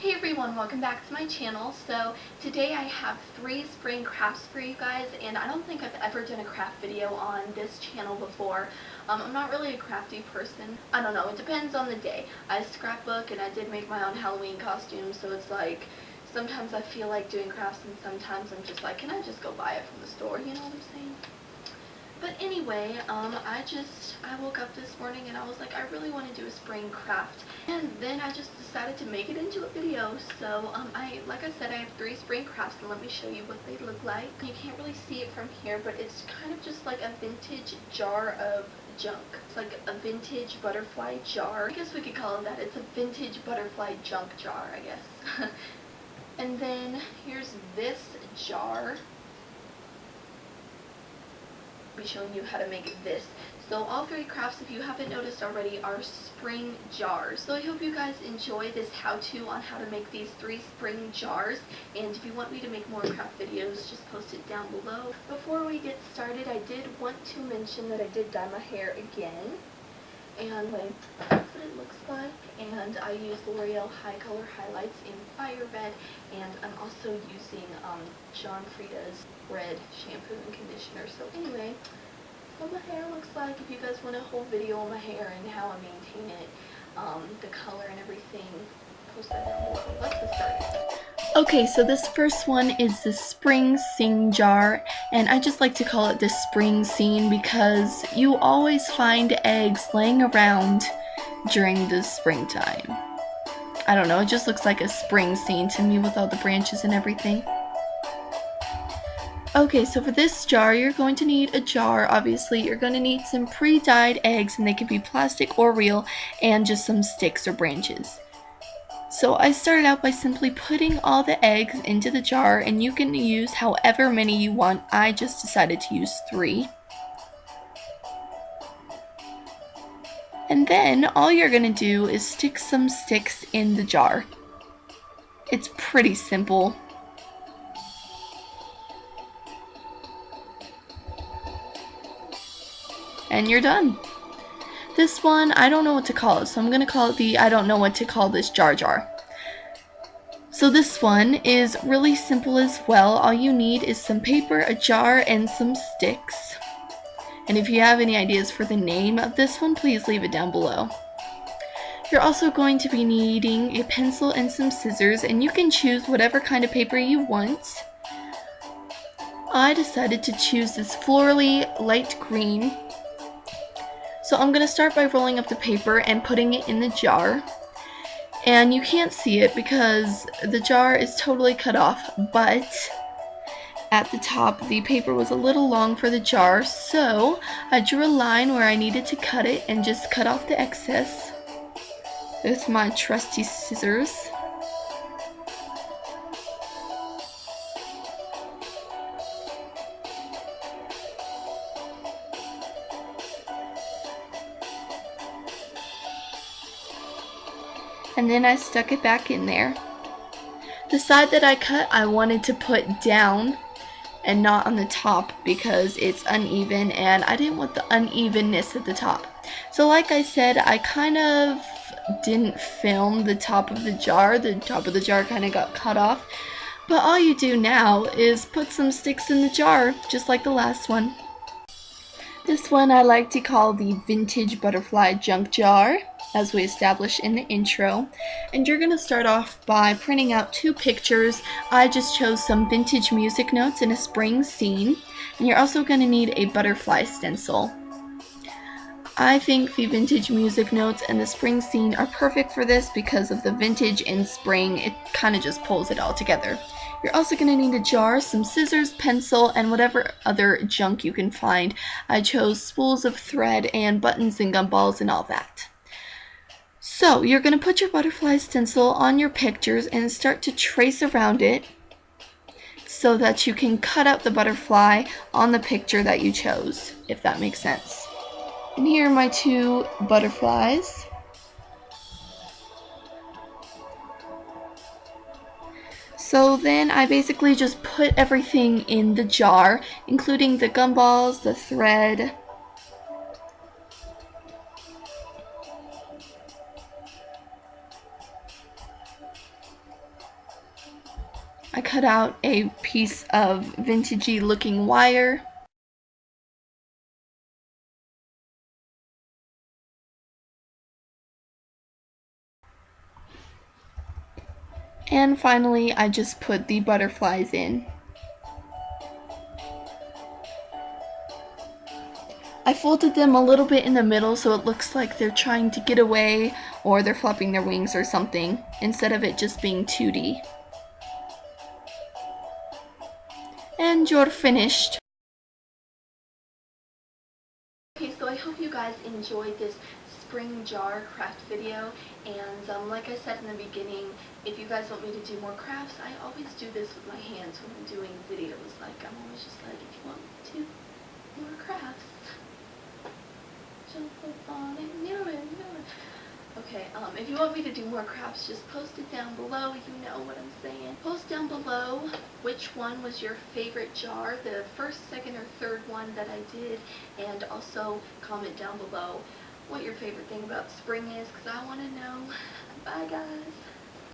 Hey everyone, welcome back to my channel. So today I have 3 spring crafts for you guys, and I don't think I've ever done a craft video on this channel before. I'm not really a crafty person. I don't know, it depends on the day. I scrapbook and I did make my own Halloween costume, so it's like sometimes I feel like doing crafts and sometimes I'm just like, can I just go buy it from the store, you know what I'm saying? But anyway, I woke up this morning and I was like, I really want to do a spring craft. And then I just decided to make it into a video. So, like I said, I have 3 spring crafts, and let me show you what they look like. You can't really see it from here, but it's kind of just like a vintage jar of junk. It's like a vintage butterfly jar. I guess we could call it that. It's a vintage butterfly junk jar, I guess. And then here's this jar. Be showing you how to make this. So all 3 crafts, if you haven't noticed already, are spring jars. So I hope you guys enjoy this how-to on how to make these 3 spring jars, and if you want me to make more craft videos, just post it down below. Before we get started, I did want to mention that I did dye my hair again, and that's what it looks like. And I use L'Oreal High Color Highlights in Fire Red, and I'm also using John Frieda's red shampoo and conditioner. So anyway, what my hair looks like. If you guys want a whole video on my hair and how I maintain it, the color and everything, post that down below. Let's get started. Okay, so this first one is the spring scene jar, and I just like to call it the spring scene because you always find eggs laying around during the springtime. I don't know, it just looks like a spring scene to me with all the branches and everything. Okay, so for this jar, you're going to need a jar, obviously. You're going to need some pre-dyed eggs, and they can be plastic or real, and just some sticks or branches. So I started out by simply putting all the eggs into the jar, and you can use however many you want. I just decided to use 3. And then all you're going to do is stick some sticks in the jar. It's pretty simple. And you're done. This one, I don't know what to call it, so I'm going to call it the I don't know what to call this jar. So this one is really simple as well. All you need is some paper, a jar, and some sticks. And if you have any ideas for the name of this one, please leave it down below. You're also going to be needing a pencil and some scissors, and you can choose whatever kind of paper you want. I decided to choose this Florally light green. So I'm going to start by rolling up the paper and putting it in the jar. And you can't see it because the jar is totally cut off, but at the top the paper was a little long for the jar, so I drew a line where I needed to cut it and just cut off the excess with my trusty scissors. And then I stuck it back in there. The side that I cut, I wanted to put down and not on the top because it's uneven, and I didn't want the unevenness at the top. So like I said, I kind of didn't film the top of the jar. The top of the jar kind of got cut off. But all you do now is put some sticks in the jar, just like the last one. This one I like to call the vintage butterfly junk jar, as we established in the intro. And you're going to start off by printing out 2 pictures. I just chose some vintage music notes in a spring scene, and you're also going to need a butterfly stencil. I think the vintage music notes and the spring scene are perfect for this because of the vintage and spring. It kind of just pulls it all together. You're also going to need a jar, some scissors, pencil, and whatever other junk you can find. I chose spools of thread and buttons and gumballs and all that. So you're going to put your butterfly stencil on your pictures and start to trace around it so that you can cut out the butterfly on the picture that you chose, if that makes sense. And here are my 2 butterflies. So then I basically just put everything in the jar, including the gumballs, the thread, I cut out a piece of vintagey looking wire. And finally, I just put the butterflies in. I folded them a little bit in the middle so it looks like they're trying to get away or they're flapping their wings or something, instead of it just being 2D. And you're finished. Okay, so I hope you guys enjoyed this spring jar craft video, and like I said in the beginning, if you guys want me to do more crafts, I always do this with my hands when I'm doing videos. Like, I'm always just like, if you want me to do more crafts, jump up on it, okay, if you want me to do more crafts, just post it down below. You know what I'm saying. Post down below which one was your favorite jar, the first, second, or third one that I did, and also comment down below what your favorite thing about spring is, because I want to know. Bye, guys.